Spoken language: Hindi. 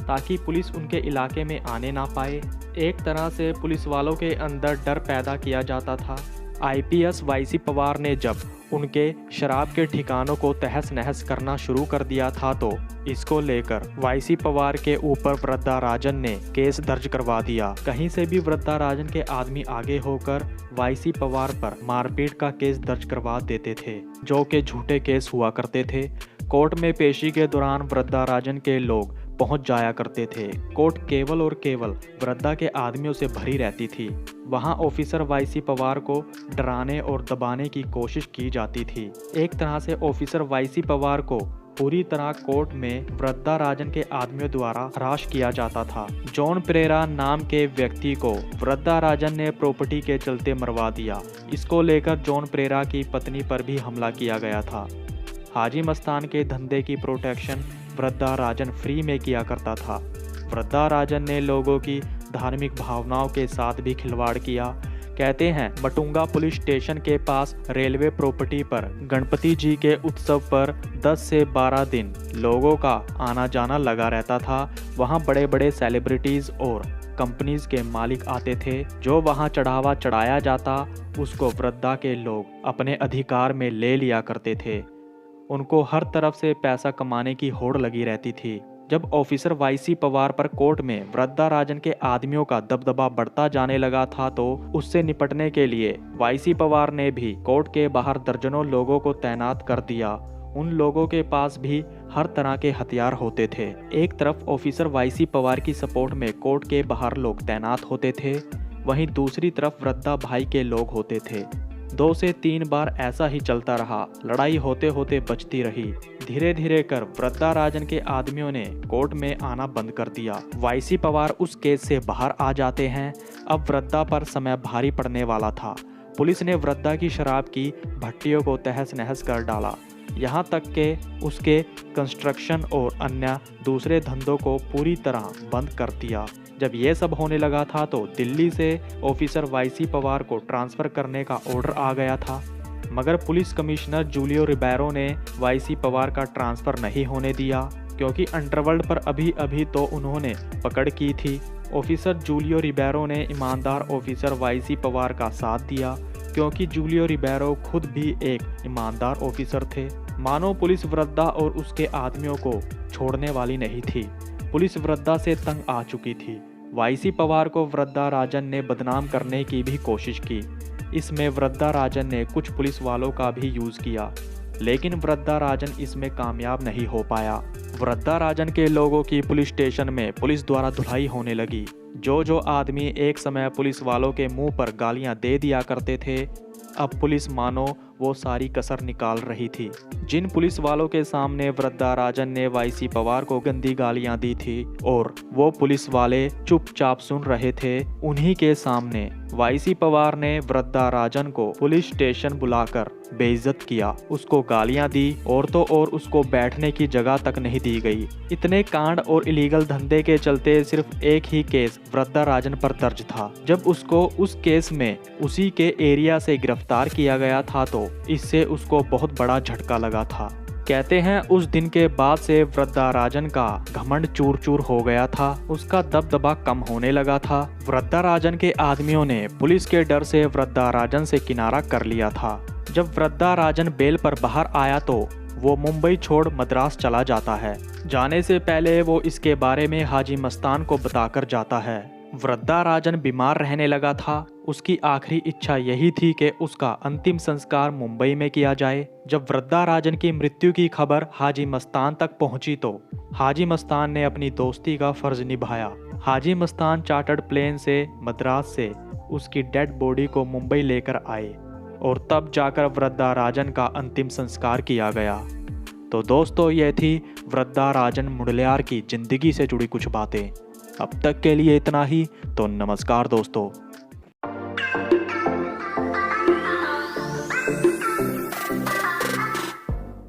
ताकि पुलिस उनके इलाके में आने ना पाए। एक तरह से पुलिस वालों के अंदर डर पैदा किया जाता था। आईपीएस वाईसी पवार ने जब उनके शराब के ठिकानों को तहस नहस करना शुरू कर दिया था तो इसको लेकर वाईसी पवार के ऊपर वृद्धा राजन ने केस दर्ज करवा दिया। कहीं से भी वृद्धा राजन के आदमी आगे होकर वाईसी पवार पर मारपीट का केस दर्ज करवा देते थे, जो कि झूठे केस हुआ करते थे। कोर्ट में पेशी के दौरान वृद्धा राजन के लोग पहुंच जाया करते थे। कोर्ट केवल और केवल वृद्धा के आदमियों से भरी रहती थी। वहां ऑफिसर वाईसी पवार को डराने और दबाने की कोशिश की जाती थी। एक तरह से ऑफिसर वाईसी पवार को पूरी तरह कोर्ट में वृद्धा राजन के आदमियों द्वारा हराश किया जाता था। जॉन परेरा नाम के व्यक्ति को वृद्धा राजन ने प्रॉपर्टी के चलते मरवा दिया। इसको लेकर जॉन परेरा की पत्नी पर भी हमला किया गया था। हाजी मस्तान के धंधे की प्रोटेक्शन वृद्धा राजन फ्री में किया करता था। वृद्धा राजन ने लोगों की धार्मिक भावनाओं के साथ भी खिलवाड़ किया। कहते हैं मटुंगा पुलिस स्टेशन के पास रेलवे प्रॉपर्टी पर गणपति जी के उत्सव पर 10 से 12 दिन लोगों का आना जाना लगा रहता था। वहां बड़े बड़े सेलिब्रिटीज़ और कंपनीज के मालिक आते थे। जो वहां चढ़ावा चढ़ाया जाता उसको वृद्धा के लोग अपने अधिकार में ले लिया करते थे। उनको हर तरफ से पैसा कमाने की होड़ लगी रहती थी। जब ऑफिसर वाईसी पवार पर कोर्ट में वृद्धा राजन के आदमियों का दबदबा बढ़ता जाने लगा था तो उससे निपटने के लिए वाईसी पवार ने भी कोर्ट के बाहर दर्जनों लोगों को तैनात कर दिया। उन लोगों के पास भी हर तरह के हथियार होते थे। एक तरफ ऑफिसर वाईसी पवार की सपोर्ट में कोर्ट के बाहर लोग तैनात होते थे, वहीं दूसरी तरफ वृद्धा भाई के लोग होते थे। 2 से 3 बार ऐसा ही चलता रहा। लड़ाई होते होते बचती रही। धीरे धीरे कर वृद्धा राजन के आदमियों ने कोर्ट में आना बंद कर दिया। वाईसी पवार उस केस से बाहर आ जाते हैं। अब वृद्धा पर समय भारी पड़ने वाला था। पुलिस ने वृद्धा की शराब की भट्टियों को तहस नहस कर डाला। यहाँ तक कि उसके कंस्ट्रक्शन और अन्य दूसरे धंधों को पूरी तरह बंद कर दिया। जब ये सब होने लगा था तो दिल्ली से ऑफिसर वाईसी पवार को ट्रांसफ़र करने का ऑर्डर आ गया था, मगर पुलिस कमिश्नर जूलियो रिबेरो ने वाईसी पवार का ट्रांसफ़र नहीं होने दिया, क्योंकि अंडरवर्ल्ड पर अभी अभी तो उन्होंने पकड़ की थी। ऑफिसर जूलियो रिबेरो ने ईमानदार ऑफिसर वाईसी पवार का साथ दिया, क्योंकि जूलियो रिबेरो खुद भी एक ईमानदार ऑफिसर थे। मानो पुलिस वृद्धा और उसके आदमियों को छोड़ने वाली नहीं थी। पुलिस वृद्धा से तंग आ चुकी थी। वाईसी पवार को वृद्धा राजन ने बदनाम करने की भी कोशिश की। इसमें वृद्धा राजन ने कुछ पुलिस वालों का भी यूज़ किया, लेकिन वृद्धा राजन इसमें कामयाब नहीं हो पाया। वृद्धा राजन के लोगों की पुलिस स्टेशन में पुलिस द्वारा धुलाई होने लगी। जो आदमी एक समय पुलिस वालों के मुंह पर गालियां दे दिया करते थे, अब पुलिस मानो वो सारी कसर निकाल रही थी। जिन पुलिस वालों के सामने वृद्धा राजन ने वाईसी पवार को गंदी गालियां दी थी और वो पुलिस वाले चुपचाप सुन रहे थे, उन्हीं के सामने वाईसी पवार ने वृद्धा राजन को पुलिस स्टेशन बुलाकर बेइज्जत किया, उसको गालियां दी और तो और उसको बैठने की जगह तक नहीं दी गई। इतने कांड और इलीगल धंधे के चलते सिर्फ एक ही केस वृद्धा राजन पर दर्ज था। जब उसको उस केस में उसी के एरिया से गिरफ्तार किया गया था तो इससे उसको बहुत बड़ा झटका लगा था। कहते हैं उस दिन के बाद से वृद्धा राजन का घमंड चूर चूर हो गया था। उसका दबदबा कम होने लगा था। वृद्धा राजन के आदमियों ने पुलिस के डर से वृद्धा राजन से किनारा कर लिया था। जब वृद्धा राजन बेल पर बाहर आया तो वो मुंबई छोड़ मद्रास चला जाता है। जाने से पहले वो इसके बारे में हाजी मस्तान को बताकर जाता है। वृद्धा राजन बीमार रहने लगा था। उसकी आखिरी इच्छा यही थी कि उसका अंतिम संस्कार मुंबई में किया जाए। जब वृद्धा राजन की मृत्यु की खबर हाजी मस्तान तक पहुंची तो हाजी मस्तान ने अपनी दोस्ती का फर्ज निभाया। हाजी मस्तान चार्टर्ड प्लेन से मद्रास से उसकी डेड बॉडी को मुंबई लेकर आए और तब जाकर वृद्धा राजन का अंतिम संस्कार किया गया। तो दोस्तों, ये थी वृद्धा राजन मुडलियार की जिंदगी से जुड़ी कुछ बातें। अब तक के लिए इतना ही। तो नमस्कार दोस्तों।